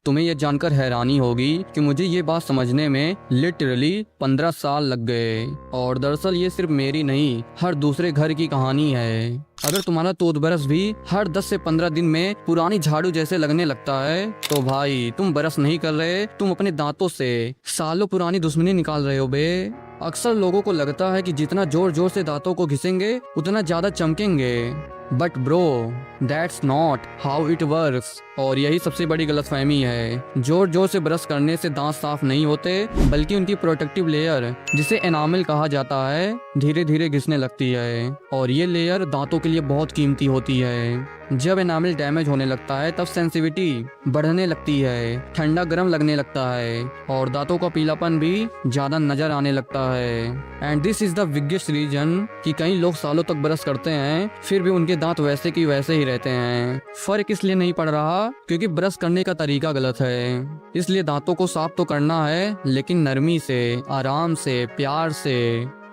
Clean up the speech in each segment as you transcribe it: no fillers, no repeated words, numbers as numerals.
तुम्हें यह जानकर हैरानी होगी कि मुझे ये बात समझने में लिटरली 15 साल लग गए। और दरअसल ये सिर्फ मेरी नहीं, हर दूसरे घर की कहानी है। अगर तुम्हारा टूथब्रश भी हर 10 से 15 दिन में पुरानी झाड़ू जैसे लगने लगता है तो भाई तुम ब्रश नहीं कर रहे, तुम अपने दांतों से सालों पुरानी दुश्मनी निकाल रहे हो बे। अक्सर लोगों को लगता है कि जितना जोर जोर से दांतों को घिसेंगे उतना ज्यादा चमकेंगे, but bro that's not how it works. और यही सबसे बड़ी गलतफहमी है। जोर जोर से ब्रश करने से दांत साफ नहीं होते, बल्कि उनकी प्रोटेक्टिव लेयर जिसे एनामल कहा जाता है धीरे धीरे घिसने लगती है। और ये लेयर दांतों के लिए बहुत कीमती होती है। जब एनामल डैमेज होने लगता है तब सेंसिटिविटी बढ़ने लगती है, ठंडा गर्म लगने लगता है और दांतों का पीलापन भी ज्यादा नजर आने लगता है। And this is the biggest reason कि कई लोग सालों तक ब्रश करते हैं फिर भी उनके दांत वैसे की वैसे ही रहते हैं। फर्क इसलिए नहीं पड़ रहा क्योंकि ब्रश करने का तरीका गलत है। इसलिए दांतों को साफ तो करना है, लेकिन नरमी से, आराम से, प्यार से।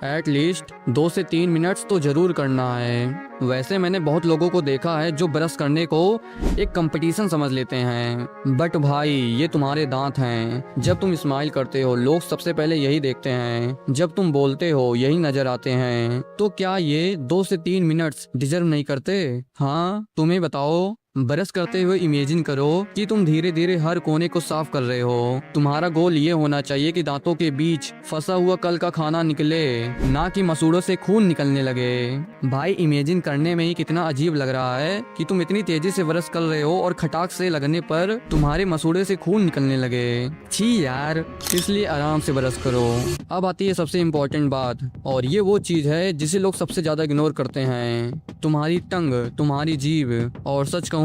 एटलीस्ट 2 से 3 मिनट्स तो जरूर करना है। वैसे मैंने बहुत लोगों को देखा है जो ब्रश करने को एक कंपटीशन समझ लेते हैं, बट भाई ये तुम्हारे दांत हैं। जब तुम स्माइल करते हो लोग सबसे पहले यही देखते हैं, जब तुम बोलते हो यही नजर आते हैं। तो क्या ये 2 से 3 मिनट्स डिजर्व नहीं करते? हाँ तुम्हें बताओ। ब्रश करते हुए इमेजिन करो कि तुम धीरे धीरे हर कोने को साफ कर रहे हो। तुम्हारा गोल ये होना चाहिए कि दांतों के बीच फंसा हुआ कल का खाना निकले, ना कि मसूड़ों से खून निकलने लगे। भाई इमेजिन करने में ही कितना अजीब लग रहा है कि तुम इतनी तेजी से ब्रश कर रहे हो और खटाक से लगने पर तुम्हारे मसूड़े से खून निकलने लगे। छी यार। इसलिए आराम से ब्रश करो। अब आती है सबसे इम्पोर्टेंट बात, और ये वो चीज है जिसे लोग सबसे ज्यादा इग्नोर करते हैं, तुम्हारी टंग, तुम्हारी जीभ। और सच कहूँ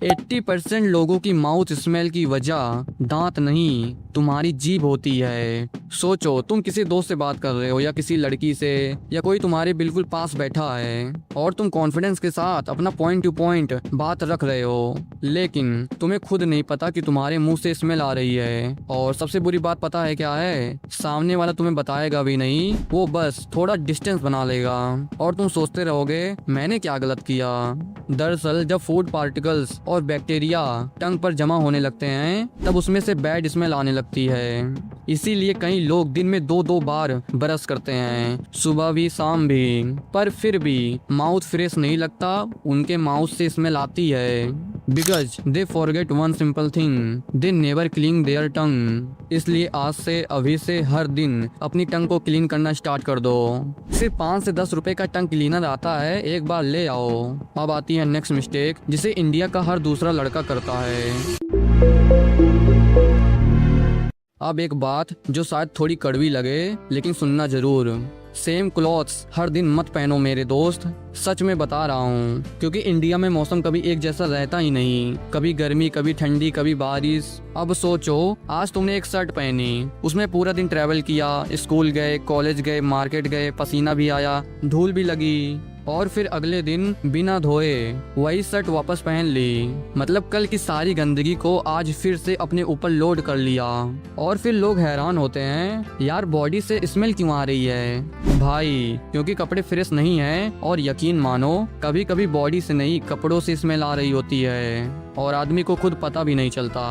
80% लोगों की माउथ स्मेल की वजह दांत नहीं, तुम्हारी जीभ होती है। सोचो तुम किसी दोस्त से बात कर रहे हो या किसी लड़की से, या कोई तुम्हारे बिल्कुल पास बैठा है और तुम कॉन्फिडेंस के साथ अपना पॉइंट टू पॉइंट बात रख रहे हो, लेकिन तुम्हें खुद नहीं पता कि तुम्हारे मुंह से स्मेल आ रही है। और सबसे बुरी बात पता है क्या है? सामने वाला तुम्हें बताएगा भी नहीं, वो बस थोड़ा डिस्टेंस बना लेगा और तुम सोचते रहोगे मैंने क्या गलत किया। दरअसल जब फूड पार्टिकल्स और बैक्टीरिया टंग पर जमा होने लगते हैं तब उसमें से बैड स्मेल आने लगती है। इसीलिए कई लोग दिन में 2-2 बार ब्रश करते हैं, सुबह भी शाम भी, पर फिर भी माउथ फ्रेश नहीं लगता, उनके माउथ से स्मेल आती है। Because they forget one simple thing, they never clean their tongue. इसलिए आज से, अभी से हर दिन अपनी टंग को क्लीन करना स्टार्ट कर दो। सिर्फ 5 से 10 रुपए का टंग क्लीनर आता है, एक बार ले आओ। अब आती है नेक्स्ट मिस्टेक जिसे इंडिया का हर दूसरा लड़का करता है। अब एक बात जो शायद थोड़ी कड़वी लगे, लेकिन सुनना जरूर। सेम क्लॉथ्स हर दिन मत पहनो मेरे दोस्त, सच में बता रहा हूँ, क्योंकि इंडिया में मौसम कभी एक जैसा रहता ही नहीं। कभी गर्मी, कभी ठंडी, कभी बारिश। अब सोचो आज तुमने एक शर्ट पहनी, उसमें पूरा दिन ट्रैवल किया, स्कूल गए, कॉलेज गए, मार्केट गए, पसीना भी आया, धूल भी लगी, और फिर अगले दिन बिना धोए वही शर्ट वापस पहन ली। मतलब कल की सारी गंदगी को आज फिर से अपने ऊपर लोड कर लिया। और फिर लोग हैरान होते हैं यार बॉडी से स्मेल क्यों आ रही है? भाई क्योंकि कपड़े फ्रेश नहीं हैं। और यकीन मानो कभी कभी बॉडी से नहीं, कपड़ों से स्मेल आ रही होती है और आदमी को खुद पता भी नहीं चलता।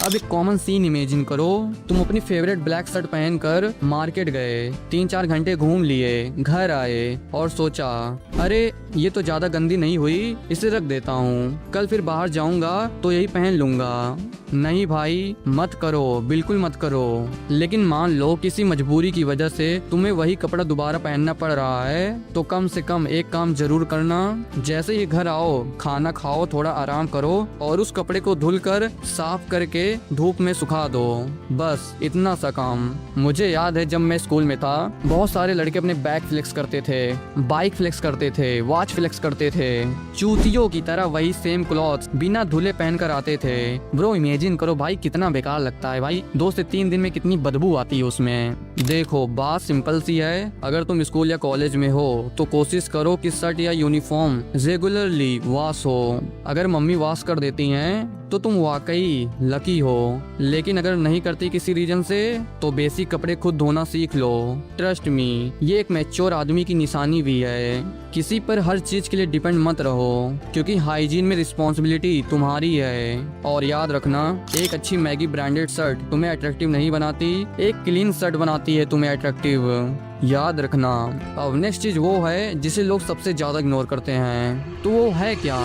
अब एक कॉमन सीन इमेजिन करो, तुम अपनी फेवरेट ब्लैक शर्ट पहनकर मार्केट गए, 3-4 घंटे घूम लिए, घर आए और सोचा अरे ये तो ज्यादा गंदी नहीं हुई, इसे रख देता हूँ, कल फिर बाहर जाऊंगा तो यही पहन लूंगा। नहीं भाई मत करो, बिल्कुल मत करो। लेकिन मान लो किसी मजबूरी की वजह से तुम्हें वही कपड़ा दोबारा पहनना पड़ रहा है, तो कम से कम एक काम जरूर करना, जैसे ही घर आओ खाना खाओ, थोड़ा आराम करो और उस कपड़े को धुलकर साफ करके धूप में सुखा दो। बस इतना सा काम। मुझे याद है जब मैं स्कूल में था, बहुत सारे लड़के अपने बैग फ्लेक्स करते थे, बाइक फ्लेक्स करते थे, वॉच फ्लेक्स करते थे, चूतियों की तरह वही सेम क्लॉथ बिना धुले पहन कर आते थे। ब्रो इमेजिन करो भाई कितना बेकार लगता है भाई, 2 से 3 दिन में कितनी बदबू आती है उसमें। देखो बात सिंपल सी है, अगर तुम स्कूल या कॉलेज में हो तो कोशिश करो कि शर्ट या यूनिफॉर्म रेगुलरली वॉश हो। अगर मम्मी वॉश कर देती हैं तो तुम वाकई लकी हो, लेकिन अगर नहीं करती किसी रीजन से तो बेसिक कपड़े खुद धोना सीख लो। ट्रस्ट मी, ये एक मैच्योर आदमी की निशानी भी है। किसी पर हर चीज के लिए डिपेंड मत रहो, क्योंकि हाइजीन में रिस्पॉन्सिबिलिटी तुम्हारी है। और याद रखना, एक अच्छी मैगी ब्रांडेड शर्ट तुम्हें अट्रैक्टिव नहीं बनाती, एक क्लीन शर्ट बनाती है तुम्हें अट्रैक्टिव। याद रखना। अब नेक्स्ट चीज वो है जिसे लोग सबसे ज्यादा इग्नोर करते हैं, तो वो है क्या?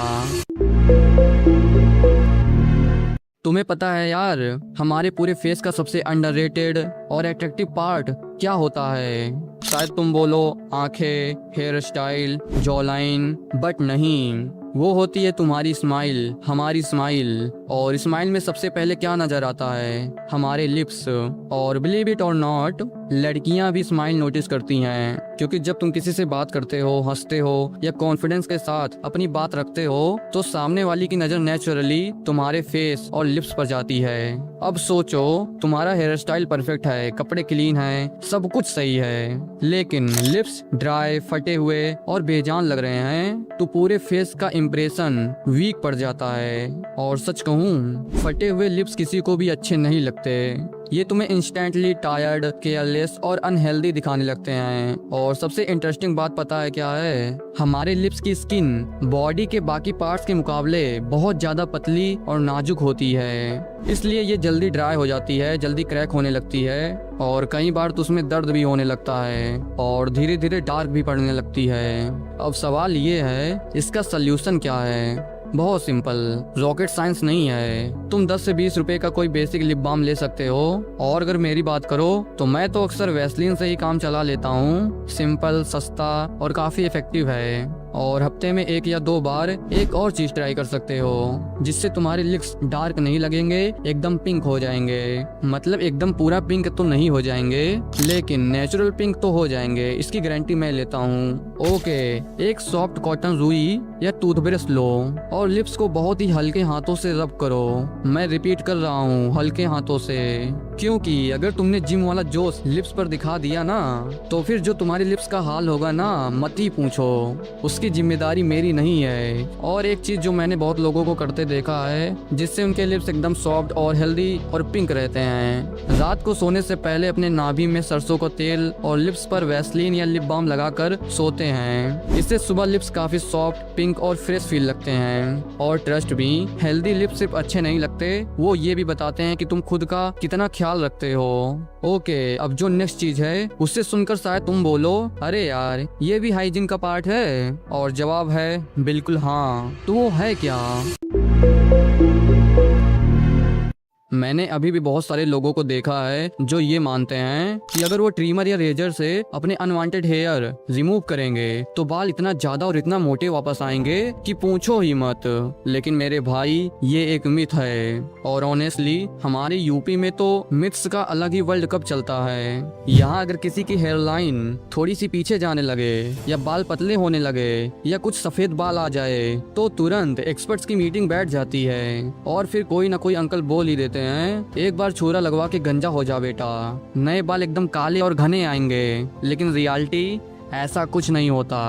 तुम्हें पता है यार, हमारे पूरे फेस का सबसे अंडररेटेड और अट्रैक्टिव पार्ट क्या होता है? शायद तुम बोलो आंखें, hair style, jaw line, but नहीं, वो होती है तुम्हारी स्माइल, हमारी स्माइल। और स्माइल में सबसे पहले क्या नजर आता है? हमारे लिप्स। और बिलीव इट और नॉट, लड़कियां भी स्माइल नोटिस करती हैं, क्योंकि जब तुम किसी से बात करते हो, हंसते हो या कॉन्फिडेंस के साथ अपनी बात रखते हो तो सामने वाली की नजर नेचुरली तुम्हारे फेस और लिप्स पर जाती है। अब सोचो, तुम्हारा हेयर स्टाइल परफेक्ट है, कपड़े क्लीन हैं, सब कुछ सही है, लेकिन लिप्स ड्राई, फटे हुए और बेजान लग रहे हैं तो पूरे फेस का इंप्रेशन वीक पड़ जाता है। और सच कहूँ, फटे हुए लिप्स किसी को भी अच्छे नहीं लगते। ये तुम्हें इंस्टेंटली टायर्ड, केयरलेस और अनहेल्दी दिखाने लगते हैं। और सबसे इंटरेस्टिंग बात पता है क्या है? हमारे लिप्स की स्किन बॉडी के बाकी पार्ट्स के मुकाबले बहुत ज्यादा पतली और नाजुक होती है, इसलिए ये जल्दी ड्राई हो जाती है, जल्दी क्रैक होने लगती है और कई बार तो उसमें दर्द भी होने लगता है और धीरे धीरे डार्क भी पड़ने लगती है। अब सवाल ये है, इसका सल्यूशन क्या है? बहुत सिंपल, रॉकेट साइंस नहीं है। तुम 10 से 20 रुपए का कोई बेसिक लिप बाम ले सकते हो, और अगर मेरी बात करो तो मैं तो अक्सर वैसलीन से ही काम चला लेता हूँ। सिंपल, सस्ता और काफी इफेक्टिव है। और हफ्ते में 1 या 2 बार एक और चीज ट्राई कर सकते हो, जिससे तुम्हारे लिप्स डार्क नहीं लगेंगे, एकदम पिंक हो जाएंगे। मतलब एकदम पूरा पिंक तो नहीं हो जाएंगे, लेकिन नेचुरल पिंक तो हो जाएंगे, इसकी गारंटी मैं लेता हूँ। ओके, एक सॉफ्ट कॉटन रुई या टूथब्रश लो और लिप्स को बहुत ही हल्के हाथों से रब करो। मैं रिपीट कर रहा हूँ, हल्के हाथों से, क्योंकि अगर तुमने जिम वाला जोश लिप्स पर दिखा दिया ना, तो फिर जो तुम्हारे लिप्स का हाल होगा ना, मत ही पूछो। उसकी जिम्मेदारी मेरी नहीं है। और एक चीज जो मैंने बहुत लोगों को करते देखा है, जिससे उनके लिप्स एकदम सॉफ्ट और हेल्दी और पिंक रहते हैं, रात को सोने से पहले अपने नाभि में सरसों का तेल और लिप्स पर वैसलीन या लिप बाम लगाकर सोते हैं। इससे सुबह लिप्स काफी सॉफ्ट, पिंक और फ्रेश फील लगते हैं। और ट्रस्ट भी, हेल्दी लिप्स सिर्फ अच्छे नहीं लगते, वो ये भी बताते हैं कि तुम खुद का कितना ख्याल रखते हो। ओके, अब जो नेक्स्ट चीज है उससे सुनकर शायद तुम बोलो, अरे यार ये भी हाइजीन का पार्ट है। और जवाब है बिल्कुल हाँ। तो वो है क्या? मैंने अभी भी बहुत सारे लोगों को देखा है जो ये मानते हैं कि अगर वो ट्रिमर या रेजर से अपने अनवांटेड हेयर रिमूव करेंगे तो बाल इतना ज्यादा और इतना मोटे वापस आएंगे कि पूछो ही मत। लेकिन मेरे भाई, ये एक मिथ है। और ऑनेस्टली हमारे यूपी में तो मिथ्स का अलग ही वर्ल्ड कप चलता है। यहाँ अगर किसी की हेयर लाइन थोड़ी सी पीछे जाने लगे या बाल पतले होने लगे या कुछ सफेद बाल आ जाए तो तुरंत एक्सपर्ट्स की मीटिंग बैठ जाती है और फिर कोई ना कोई अंकल बोल ही देते हैं, एक बार छुरा लगवा के गंजा हो जा बेटा, नए बाल एकदम काले और घने आएंगे। लेकिन रियलिटी ऐसा कुछ नहीं होता।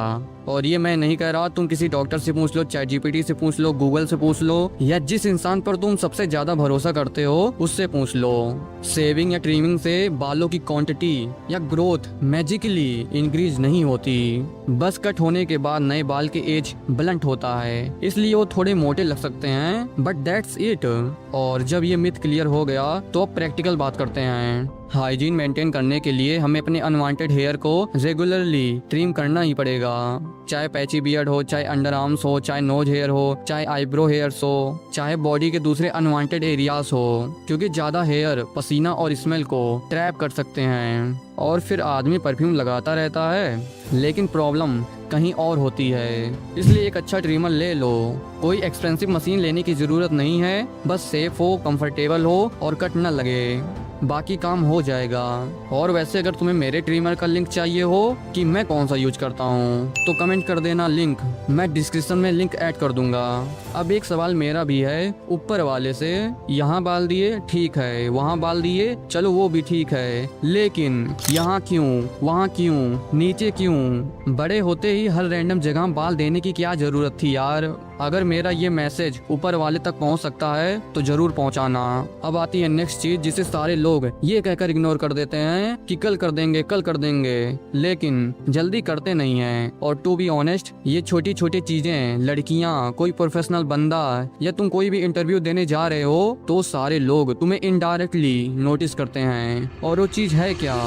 और ये मैं नहीं कह रहा, तुम किसी डॉक्टर से पूछ लो, चैट जीपीटी से पूछ लो, गूगल से पूछ लो, या जिस इंसान पर तुम सबसे ज्यादा भरोसा करते हो उससे पूछ लो। शेविंग या ट्रिमिंग से बालों की क्वांटिटी या ग्रोथ मैजिकली इंक्रीज नहीं होती। बस कट होने के बाद नए बाल के एज ब्लंट होता है, इसलिए वो थोड़े मोटे लग सकते हैं, बट दैट्स इट। और जब ये मिथ क्लियर हो गया तो अब प्रैक्टिकल बात करते हैं। हाइजीन मेंटेन करने के लिए हमें अपने अनवांटेड हेयर को रेगुलरली ट्रिम करना ही पड़ेगा। चाहे पैची बियर्ड हो, चाहे अंडर आर्म्स हो, चाहे नोज हेयर हो, चाहे आईब्रो हेयर्स हो, चाहे बॉडी के दूसरे अनवांटेड एरियाज हो, क्योंकि ज्यादा हेयर पसीना और स्मेल को ट्रैप कर सकते हैं और फिर आदमी परफ्यूम लगाता रहता है, लेकिन प्रॉब्लम कहीं और होती है। इसलिए एक अच्छा ट्रिमर ले लो। कोई एक्सपेंसिव मशीन लेने की जरूरत नहीं है, बस सेफ हो, कंफर्टेबल हो और कट न लगे। बाकी काम हो जाएगा। और वैसे अगर तुम्हें मेरे ट्रिमर का लिंक चाहिए हो कि मैं कौन सा यूज करता हूँ तो कमेंट कर देना लिंक, मैं डिस्क्रिप्शन में लिंक ऐड कर दूंगा। अब एक सवाल मेरा भी है ऊपर वाले से, यहाँ बाल दिए ठीक है, वहाँ बाल दिए चलो वो भी ठीक है, लेकिन यहाँ क्यों, वहाँ क्यों, नीचे क्यों? बड़े होते ही हर रैंडम जगह बाल देने की क्या जरूरत थी यार। अगर मेरा ये मैसेज ऊपर वाले तक पहुंच सकता है तो जरूर पहुंचाना। अब आती है नेक्स्ट चीज जिसे सारे लोग ये कहकर इग्नोर कर देते हैं कि कल कर देंगे कल कर देंगे, लेकिन जल्दी करते नहीं हैं। और टू बी ऑनेस्ट ये छोटी छोटी चीजें, लड़कियां, कोई प्रोफेशनल बंदा या तुम कोई भी इंटरव्यू देने जा रहे हो तो सारे लोग तुम्हें इनडायरेक्टली नोटिस करते हैं। और वो चीज है क्या?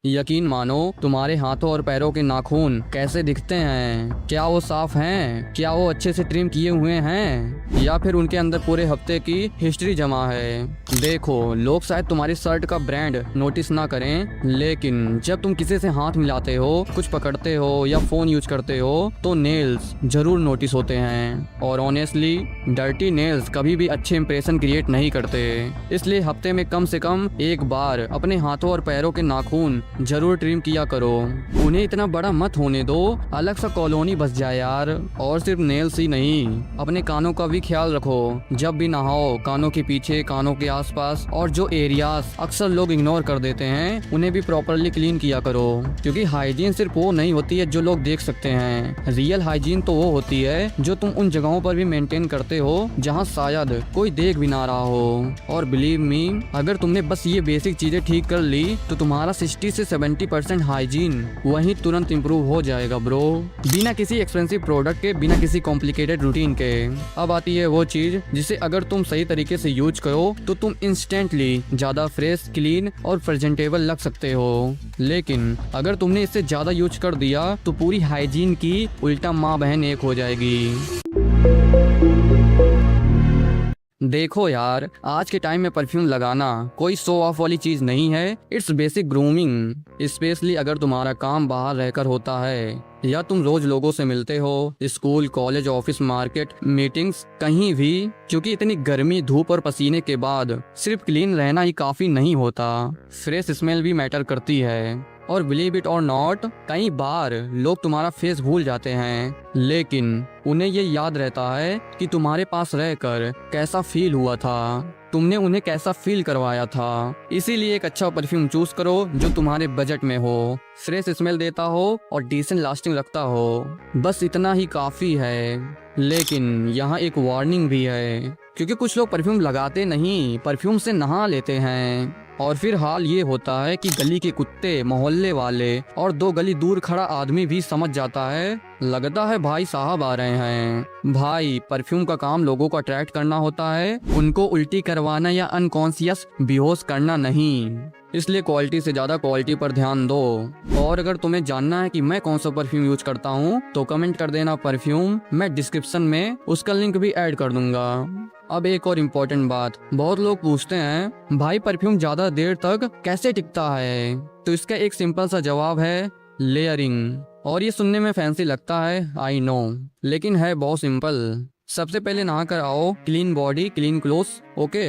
यकीन मानो तुम्हारे हाथों और पैरों के नाखून कैसे दिखते हैं। क्या वो साफ हैं? क्या वो अच्छे से ट्रिम किए हुए हैं, या फिर उनके अंदर पूरे हफ्ते की हिस्ट्री जमा है? देखो लोग शायद तुम्हारी शर्ट का ब्रांड नोटिस ना करें, लेकिन जब तुम किसी से हाथ मिलाते हो, कुछ पकड़ते हो या फोन यूज करते हो तो नेल्स जरूर नोटिस होते हैं। और ऑनेस्टली डर्टी नेल्स कभी भी अच्छे इंप्रेशन क्रिएट नहीं करते। इसलिए हफ्ते में कम से कम एक बार अपने हाथों और पैरों के नाखून जरूर ट्रिम किया करो। उन्हें इतना बड़ा मत होने दो, अलग सा कॉलोनी बस जाए यार। और सिर्फ नेल्स ही नहीं, अपने कानों का भी ख्याल रखो। जब भी नहाओ कानों के पीछे, कानों के आसपास और जो एरियाज अक्सर लोग इग्नोर कर देते हैं उन्हें भी प्रॉपरली क्लीन किया करो। क्योंकि हाइजीन सिर्फ वो नहीं होती है जो लोग देख सकते हैं, रियल हाइजीन तो वो होती है जो तुम उन जगहों पर भी मेंटेन करते हो जहाँ शायद कोई देख भी ना रहा हो। और बिलीव मी, अगर तुमने बस ये बेसिक चीजें ठीक कर ली तो तुम्हारा 60 से 70% हाइजीन वहीं तुरंत इंप्रूव हो जाएगा ब्रो, बिना किसी एक्सपेंसिव प्रोडक्ट के, बिना किसी कॉम्प्लिकेटेड रूटीन के। अब आती है वो चीज जिसे अगर तुम सही तरीके से यूज करो तो तुम इंस्टेंटली ज्यादा फ्रेश, क्लीन और प्रेजेंटेबल लग सकते हो। लेकिन अगर तुमने इससे ज्यादा यूज कर दिया तो पूरी हाइजीन की उल्टा माँ बहन एक हो जाएगी। देखो यार, आज के टाइम में परफ्यूम लगाना कोई शो ऑफ वाली चीज नहीं है, इट्स बेसिक ग्रूमिंग। स्पेशली अगर तुम्हारा काम बाहर रहकर होता है या तुम रोज लोगों से मिलते हो, school, college, office, market, meetings, कहीं भी। क्योंकि इतनी गर्मी, धूप और पसीने के बाद सिर्फ क्लीन रहना ही काफी नहीं होता, फ्रेश स्मेल भी मैटर करती है। और बिलीव इट और नॉट, कई बार लोग तुम्हारा फेस भूल जाते हैं, लेकिन उन्हें ये याद रहता है कि तुम्हारे पास रहकर कैसा फील हुआ था, तुमने उन्हें कैसा फील करवाया था। इसीलिए एक अच्छा परफ्यूम चूज करो जो तुम्हारे बजट में हो, फ्रेश स्मेल देता हो और डिसेंट लास्टिंग रखता हो। बस इतना ही काफी है। लेकिन यहाँ एक वार्निंग भी है, क्योंकि कुछ लोग परफ्यूम लगाते नहीं, परफ्यूम से नहा लेते हैं। और फिर हाल ये होता है कि गली के कुत्ते, मोहल्ले वाले और 2 गली दूर खड़ा आदमी भी समझ जाता है, लगता है भाई साहब आ रहे हैं। भाई, परफ्यूम का काम लोगों को अट्रैक्ट करना होता है, उनको उल्टी करवाना या अनकॉन्शियस बेहोश करना नहीं। इसलिए क्वालिटी से ज्यादा क्वालिटी पर ध्यान दो। और अगर तुम्हें जानना है कि मैं कौन सा परफ्यूम यूज करता हूँ तो कमेंट कर देना परफ्यूम, मैं डिस्क्रिप्शन में उसका लिंक भी ऐड कर दूंगा। अब एक और इम्पोर्टेंट बात, बहुत लोग पूछते हैं भाई परफ्यूम ज्यादा देर तक कैसे टिकता है? तो इसका एक सिंपल सा जवाब है लेयरिंग। और ये सुनने में फैंसी लगता है, आई नो, लेकिन है बहुत सिंपल। सबसे पहले नहा कर आओ, clean body, clean clothes, okay.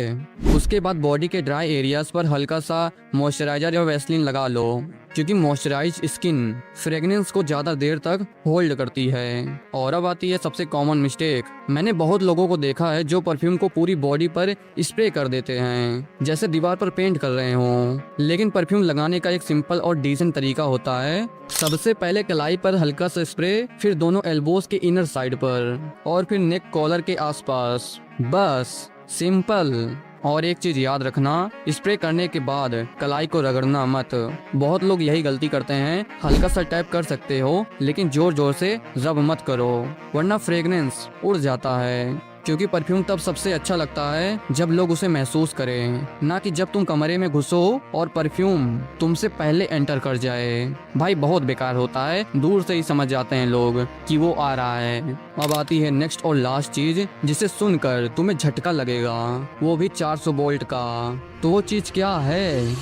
उसके बाद बॉडी के ड्राई एरियाज पर हल्का सा मॉइस्चराइजर या वैसलीन लगा लो, क्योंकि मॉइस्चराइज स्किन फ्रेग्रेंस को ज्यादा देर तक होल्ड करती है। और अब आती है सबसे कॉमन मिस्टेक। मैंने बहुत लोगों को देखा है जो परफ्यूम को पूरी बॉडी पर स्प्रे कर देते हैं, जैसे दीवार पर पेंट कर रहे हों। लेकिन परफ्यूम लगाने का एक सिंपल और डिसेंट तरीका होता है। सबसे पहले कलाई पर हल्का सा स्प्रे, फिर दोनों एल्बोज के इनर साइड पर, और फिर नेक कॉलर के आसपास। बस सिंपल। और एक चीज याद रखना, स्प्रे करने के बाद कलाई को रगड़ना मत। बहुत लोग यही गलती करते हैं, हल्का सा टैप कर सकते हो लेकिन जोर जोर से रब मत करो, वरना फ्रेग्रेंस उड़ जाता है। क्योंकि परफ्यूम तब सबसे अच्छा लगता है जब लोग उसे महसूस करें, ना कि जब तुम कमरे में घुसो और परफ्यूम तुमसे पहले एंटर कर जाए। भाई बहुत बेकार होता है, दूर से ही समझ जाते हैं लोग कि वो आ रहा है। अब आती है नेक्स्ट और लास्ट चीज जिसे सुनकर तुम्हें झटका लगेगा, वो भी 400 वोल्ट का। तो वो चीज क्या है?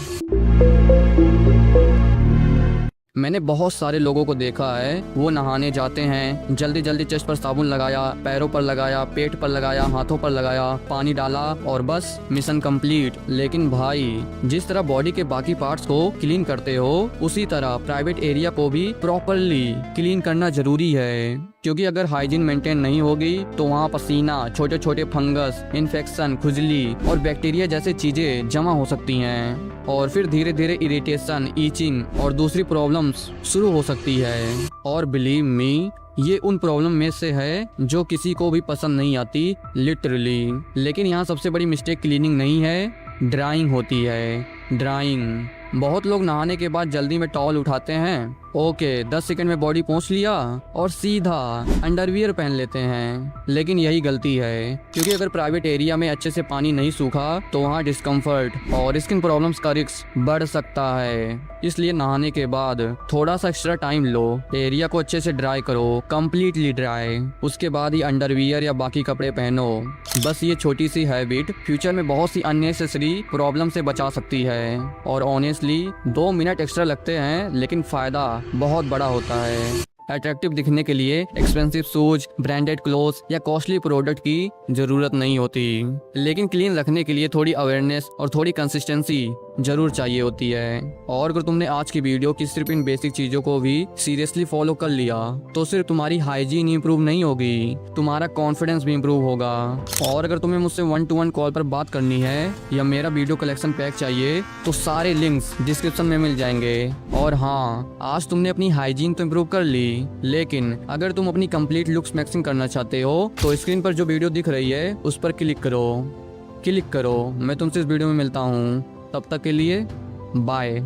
मैंने बहुत सारे लोगों को देखा है, वो नहाने जाते हैं, जल्दी जल्दी चेस्ट पर साबुन लगाया, पैरों पर लगाया, पेट पर लगाया, हाथों पर लगाया, पानी डाला और बस मिशन कंप्लीट। लेकिन भाई, जिस तरह बॉडी के बाकी पार्ट्स को क्लीन करते हो, उसी तरह प्राइवेट एरिया को भी प्रॉपरली क्लीन करना जरूरी है, क्योंकि अगर हाइजीन मेंटेन नहीं होगी तो वहाँ पसीना, छोटे छोटे फंगस, इन्फेक्शन, खुजली और बैक्टीरिया जैसे चीजें जमा हो सकती हैं और फिर धीरे धीरे इरिटेशन, ईचिंग और दूसरी प्रॉब्लम्स शुरू हो सकती है। और बिलीव मी, ये उन प्रॉब्लम में से है जो किसी को भी पसंद नहीं आती, लिटरली। लेकिन यहाँ सबसे बड़ी मिस्टेक क्लीनिंग नहीं है, ड्राइंग होती है। ड्राइंग। बहुत लोग नहाने के बाद जल्दी में टॉवल उठाते हैं, ओके 10 सेकंड में बॉडी पहुंच लिया और सीधा अंडरवियर पहन लेते हैं। लेकिन यही गलती है, क्योंकि अगर प्राइवेट एरिया में अच्छे से पानी नहीं सूखा तो वहाँ डिस्कम्फर्ट और स्किन प्रॉब्लम्स का रिस्क बढ़ सकता है। इसलिए नहाने के बाद थोड़ा सा एक्स्ट्रा टाइम लो, एरिया को अच्छे से ड्राई करो, कम्प्लीटली ड्राई। उसके बाद ही अंडरवियर या बाकी कपड़े पहनो। बस ये छोटी सी हैबिट फ्यूचर में बहुत सी अननेसेसरी प्रॉब्लम से बचा सकती है। और ऑनेस्टली 2 मिनट एक्स्ट्रा लगते हैं, लेकिन फायदा बहुत बड़ा होता है। अट्रैक्टिव दिखने के लिए एक्सपेंसिव शूज, ब्रांडेड क्लोथ्स या कॉस्टली प्रोडक्ट की जरूरत नहीं होती, लेकिन क्लीन रखने के लिए थोड़ी अवेयरनेस और थोड़ी कंसिस्टेंसी जरूर चाहिए होती है। और अगर तुमने आज की वीडियो की सिर्फ इन बेसिक चीजों को भी सीरियसली फॉलो कर लिया तो सिर्फ तुम्हारी हाइजीन इंप्रूव नहीं होगी, तुम्हारा कॉन्फिडेंस भी इंप्रूव होगा। और अगर तुम्हें मुझसे 1-to-1 कॉल पर बात करनी है या मेरा वीडियो कलेक्शन पैक चाहिए तो सारे लिंक्स डिस्क्रिप्शन में मिल जाएंगे। और हाँ, आज तुमने अपनी हाइजीन तो इम्प्रूव कर ली, लेकिन अगर तुम अपनी कंप्लीट लुक्स मैक्सिंग करना चाहते हो तो स्क्रीन पर जो वीडियो दिख रही है उस पर क्लिक करो। मैं तुमसे इस वीडियो में मिलता हूँ, तब तक के लिए बाय।